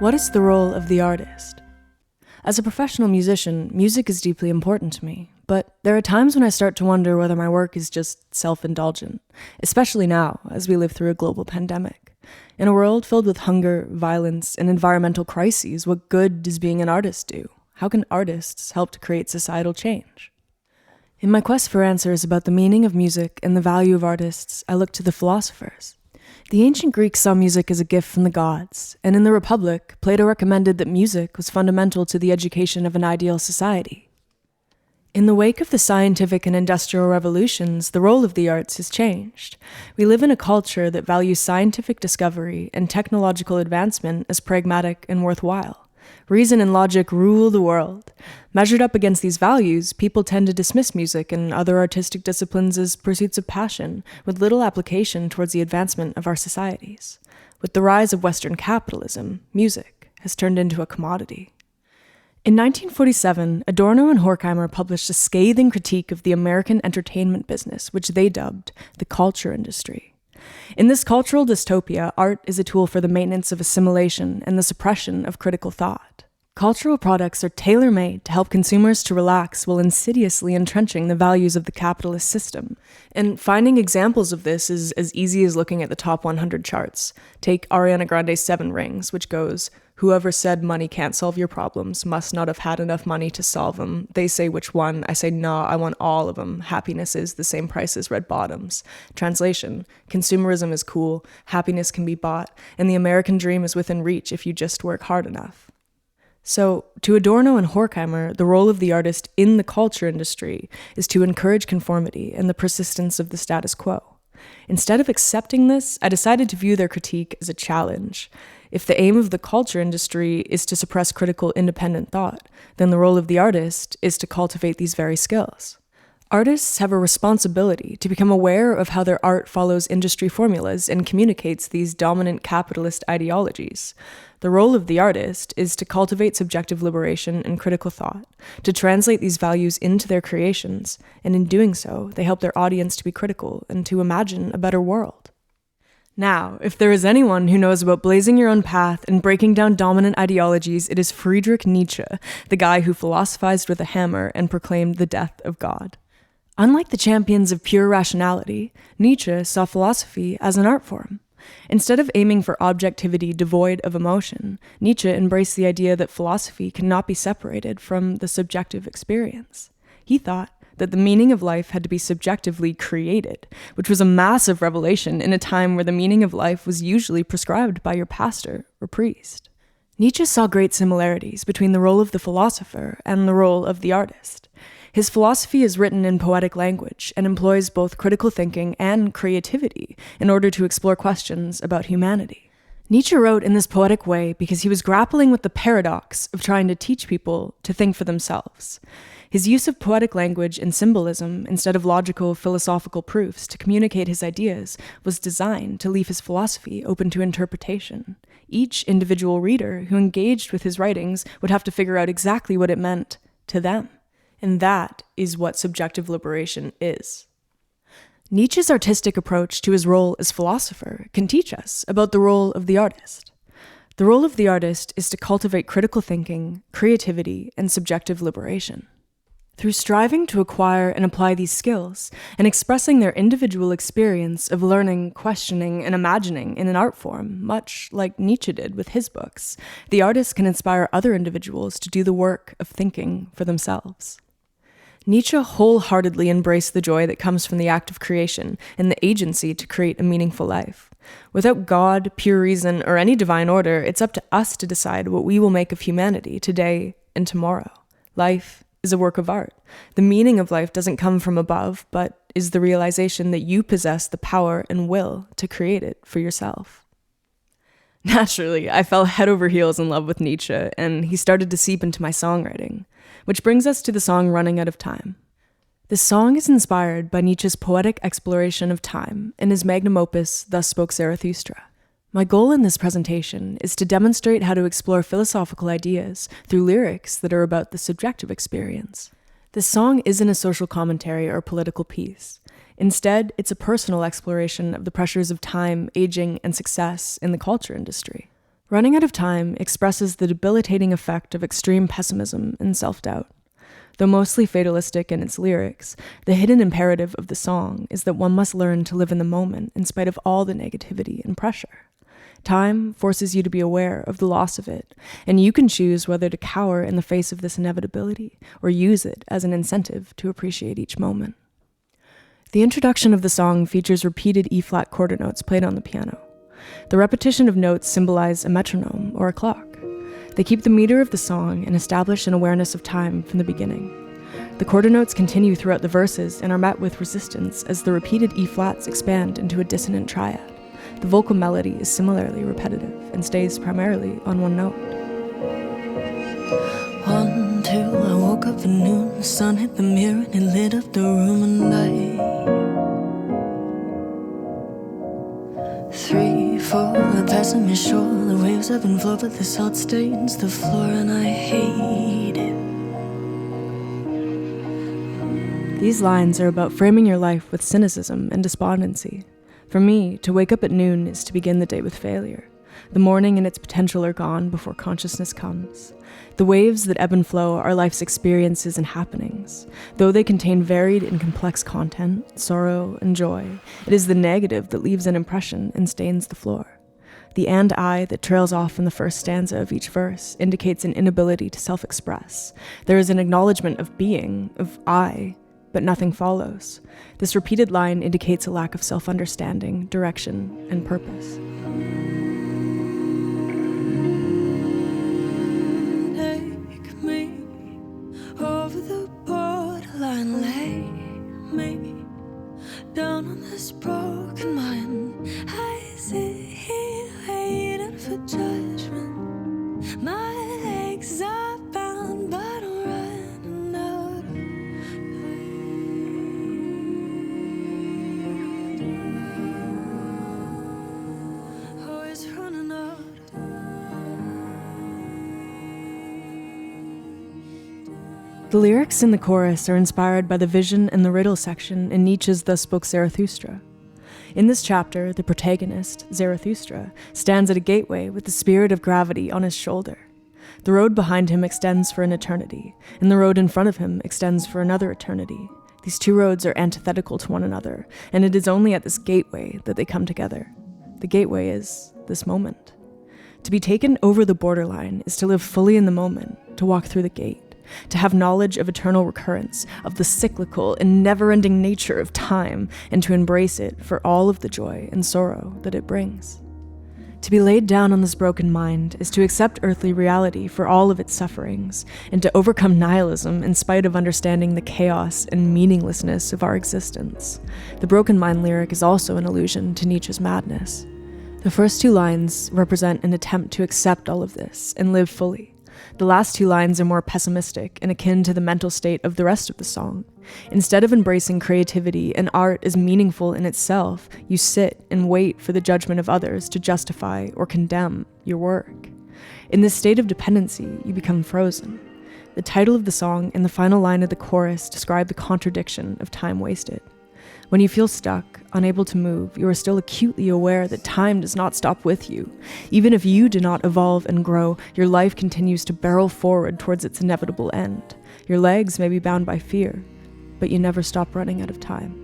What is the role of the artist? As a professional musician, music is deeply important to me, but there are times when I start to wonder whether my work is just self-indulgent, especially now, as we live through a global pandemic. In a world filled with hunger, violence, and environmental crises, what good does being an artist do? How can artists help to create societal change? In my quest for answers about the meaning of music and the value of artists, I look to the philosophers. The ancient Greeks saw music as a gift from the gods, and in the Republic, Plato recommended that music was fundamental to the education of an ideal society. In the wake of the scientific and industrial revolutions, the role of the arts has changed. We live in a culture that values scientific discovery and technological advancement as pragmatic and worthwhile. Reason and logic rule the world. Measured up against these values, people tend to dismiss music and other artistic disciplines as pursuits of passion, with little application towards the advancement of our societies. With the rise of Western capitalism, music has turned into a commodity. In 1947, Adorno and Horkheimer published a scathing critique of the American entertainment business, which they dubbed the culture industry. In this cultural dystopia, art is a tool for the maintenance of assimilation and the suppression of critical thought. Cultural products are tailor-made to help consumers to relax while insidiously entrenching the values of the capitalist system. And finding examples of this is as easy as looking at the top 100 charts. Take Ariana Grande's 7 Rings, which goes, "Whoever said money can't solve your problems must not have had enough money to solve them. They say which one, I say nah, I want all of them. Happiness is the same price as red bottoms." Translation: consumerism is cool, happiness can be bought, and the American dream is within reach if you just work hard enough. So, to Adorno and Horkheimer, the role of the artist in the culture industry is to encourage conformity and the persistence of the status quo. Instead of accepting this, I decided to view their critique as a challenge. If the aim of the culture industry is to suppress critical, independent thought, then the role of the artist is to cultivate these very skills. Artists have a responsibility to become aware of how their art follows industry formulas and communicates these dominant capitalist ideologies. The role of the artist is to cultivate subjective liberation and critical thought, to translate these values into their creations, and in doing so, they help their audience to be critical and to imagine a better world. Now, if there is anyone who knows about blazing your own path and breaking down dominant ideologies, it is Friedrich Nietzsche, the guy who philosophized with a hammer and proclaimed the death of God. Unlike the champions of pure rationality, Nietzsche saw philosophy as an art form. Instead of aiming for objectivity devoid of emotion, Nietzsche embraced the idea that philosophy cannot be separated from the subjective experience. He thought that the meaning of life had to be subjectively created, which was a massive revelation in a time where the meaning of life was usually prescribed by your pastor or priest. Nietzsche saw great similarities between the role of the philosopher and the role of the artist. His philosophy is written in poetic language and employs both critical thinking and creativity in order to explore questions about humanity. Nietzsche wrote in this poetic way because he was grappling with the paradox of trying to teach people to think for themselves. His use of poetic language and symbolism instead of logical, philosophical proofs to communicate his ideas was designed to leave his philosophy open to interpretation. Each individual reader who engaged with his writings would have to figure out exactly what it meant to them. And that is what subjective liberation is. Nietzsche's artistic approach to his role as philosopher can teach us about the role of the artist. The role of the artist is to cultivate critical thinking, creativity, and subjective liberation. Through striving to acquire and apply these skills, and expressing their individual experience of learning, questioning, and imagining in an art form, much like Nietzsche did with his books, the artist can inspire other individuals to do the work of thinking for themselves. Nietzsche wholeheartedly embraced the joy that comes from the act of creation and the agency to create a meaningful life. Without God, pure reason, or any divine order, it's up to us to decide what we will make of humanity today and tomorrow. Life is a work of art. The meaning of life doesn't come from above, but is the realization that you possess the power and will to create it for yourself. Naturally, I fell head over heels in love with Nietzsche, and he started to seep into my songwriting, which brings us to the song Running Out of Time. This song is inspired by Nietzsche's poetic exploration of time in his magnum opus, Thus Spoke Zarathustra. My goal in this presentation is to demonstrate how to explore philosophical ideas through lyrics that are about the subjective experience. This song isn't a social commentary or political piece. Instead, it's a personal exploration of the pressures of time, aging, and success in the culture industry. Running Out of Time expresses the debilitating effect of extreme pessimism and self-doubt. Though mostly fatalistic in its lyrics, the hidden imperative of the song is that one must learn to live in the moment in spite of all the negativity and pressure. Time forces you to be aware of the loss of it, and you can choose whether to cower in the face of this inevitability or use it as an incentive to appreciate each moment. The introduction of the song features repeated E-flat quarter notes played on the piano. The repetition of notes symbolize a metronome or a clock. They keep the meter of the song and establish an awareness of time from the beginning. The quarter notes continue throughout the verses and are met with resistance as the repeated E-flats expand into a dissonant triad. The vocal melody is similarly repetitive and stays primarily on one note. 1, 2, I woke up at noon, the sun hit the mirror and it lit up the room, and I 3, 4, I pass on my shore, the waves ebb and flow, but the salt stains the floor, and I hate it. These lines are about framing your life with cynicism and despondency. For me, to wake up at noon is to begin the day with failure. The morning and its potential are gone before consciousness comes. The waves that ebb and flow are life's experiences and happenings. Though they contain varied and complex content, sorrow and joy, it is the negative that leaves an impression and stains the floor. The "and I" that trails off in the first stanza of each verse indicates an inability to self-express. There is an acknowledgement of being, of I, but nothing follows. This repeated line indicates a lack of self-understanding, direction, and purpose. Take me over the borderline, lay me down on this broken mind. I sit here waiting for judgment. My legs are bound, but I'm running out of time. Always running out of The lyrics in the chorus are inspired by the vision and the riddle section in Nietzsche's Thus Spoke Zarathustra. In this chapter, the protagonist, Zarathustra, stands at a gateway with the spirit of gravity on his shoulder. The road behind him extends for an eternity, and the road in front of him extends for another eternity. These two roads are antithetical to one another, and it is only at this gateway that they come together. The gateway is this moment. To be taken over the borderline is to live fully in the moment, to walk through the gate, to have knowledge of eternal recurrence, of the cyclical and never-ending nature of time, and to embrace it for all of the joy and sorrow that it brings. To be laid down on this broken mind is to accept earthly reality for all of its sufferings, and to overcome nihilism in spite of understanding the chaos and meaninglessness of our existence. The Broken Mind lyric is also an allusion to Nietzsche's madness. The first two lines represent an attempt to accept all of this and live fully. The last two lines are more pessimistic and akin to the mental state of the rest of the song. Instead of embracing creativity and art as meaningful in itself, you sit and wait for the judgment of others to justify or condemn your work. In this state of dependency, you become frozen. The title of the song and the final line of the chorus describe the contradiction of time wasted. When you feel stuck, unable to move, you are still acutely aware that time does not stop with you. Even if you do not evolve and grow, your life continues to barrel forward towards its inevitable end. Your legs may be bound by fear, but you never stop running out of time.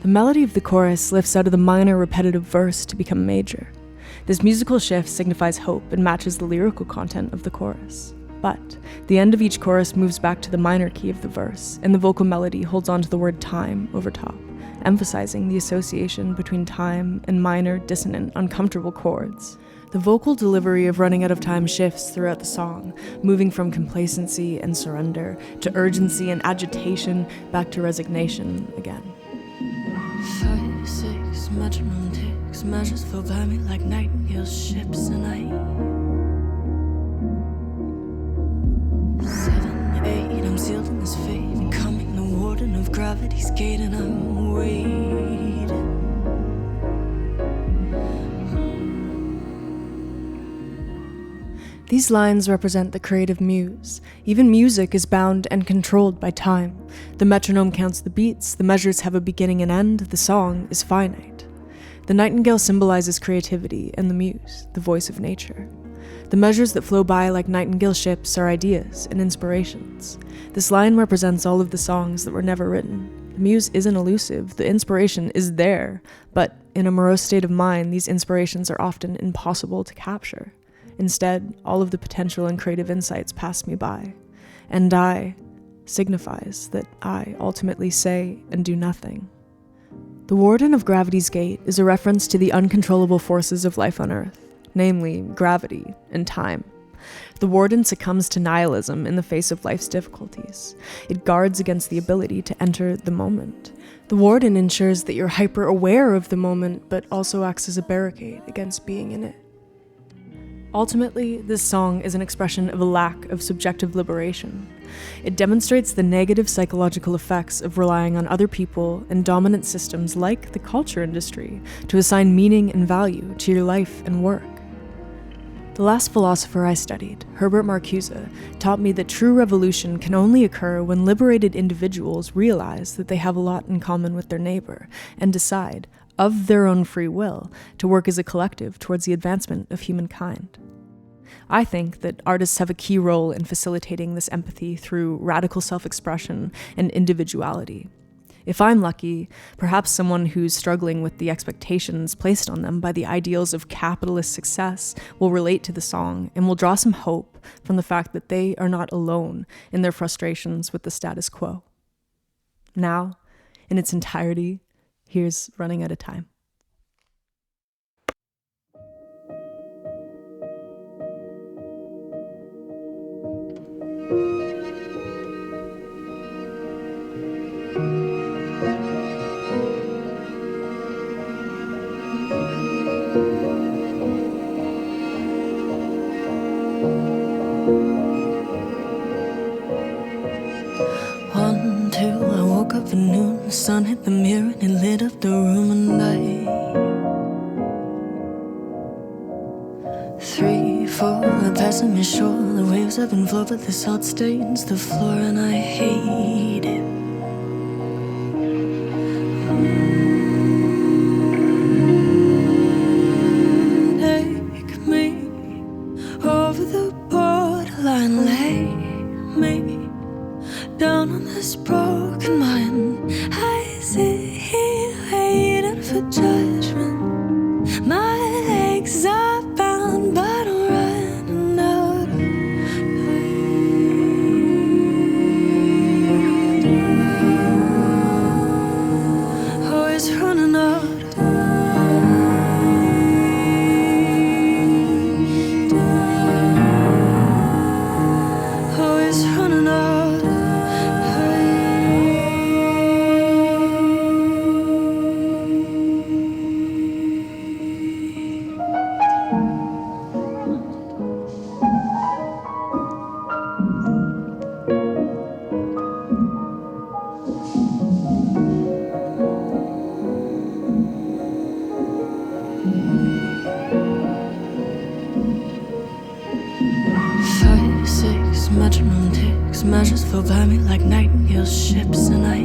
The melody of the chorus lifts out of the minor repetitive verse to become major. This musical shift signifies hope and matches the lyrical content of the chorus. But the end of each chorus moves back to the minor key of the verse, and the vocal melody holds on to the word time over top, emphasizing the association between time and minor, dissonant, uncomfortable chords. The vocal delivery of Running Out of Time shifts throughout the song, moving from complacency and surrender to urgency and agitation back to resignation again. 5, 6, metronome ticks, measures flow by me like nightingale ships, and I 7, 8, I'm sealed in this fate, becoming the warden of gravity's gate, and I'm waiting. These lines represent the creative muse. Even music is bound and controlled by time. The metronome counts the beats, the measures have a beginning and end, the song is finite. The nightingale symbolizes creativity and the muse, the voice of nature. The measures that flow by like nightingale ships are ideas and inspirations. This line represents all of the songs that were never written. The muse isn't elusive, the inspiration is there, but in a morose state of mind, these inspirations are often impossible to capture. Instead, all of the potential and creative insights pass me by. And I signifies that I ultimately say and do nothing. The warden of Gravity's Gate is a reference to the uncontrollable forces of life on Earth, namely gravity and time. The warden succumbs to nihilism in the face of life's difficulties. It guards against the ability to enter the moment. The warden ensures that you're hyper-aware of the moment, but also acts as a barricade against being in it. Ultimately, this song is an expression of a lack of subjective liberation. It demonstrates the negative psychological effects of relying on other people and dominant systems like the culture industry to assign meaning and value to your life and work. The last philosopher I studied, Herbert Marcuse, taught me that true revolution can only occur when liberated individuals realize that they have a lot in common with their neighbor and decide, of their own free will, to work as a collective towards the advancement of humankind. I think that artists have a key role in facilitating this empathy through radical self-expression and individuality. If I'm lucky, perhaps someone who's struggling with the expectations placed on them by the ideals of capitalist success will relate to the song and will draw some hope from the fact that they are not alone in their frustrations with the status quo. Now, in its entirety, here's Running Out of Time. I woke up at noon, the sun hit the mirror and it lit up the room, and I 3, 4, I pass on my shore, the waves ebb and flow, but the salt stains the floor, and I hate it. Take me over the borderline, lay me down on this broken mind. I sit here waiting for judgment. My legs are bound, but I'm running out of time. Always running out of time. Always running out. Metronome ticks, measures flow by me like nightingale ships, and I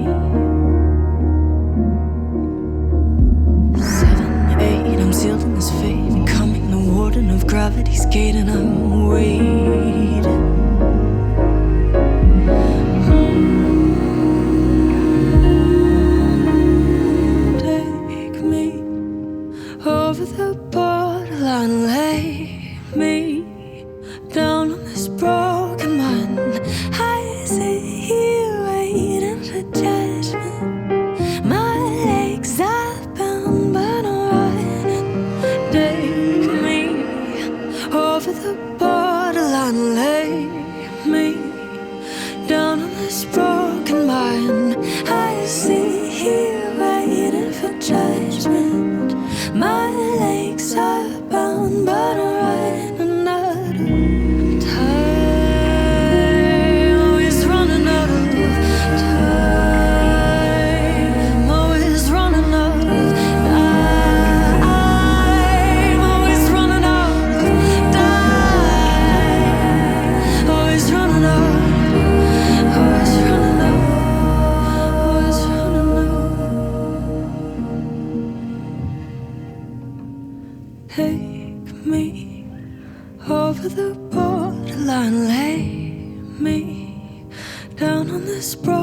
7, 8, I'm sealed in this fate, becoming the warden of Gravity's Gate, and I'm waiting. Take me over the borderline, lay me down on this broken mind. I sit here waiting for judgment. My legs are bound, but I'm running. Take me over the borderline, lay me down on this broken mind. I sit here waiting for judgment. My legs are bound, but I'm running out of time. Always running this broken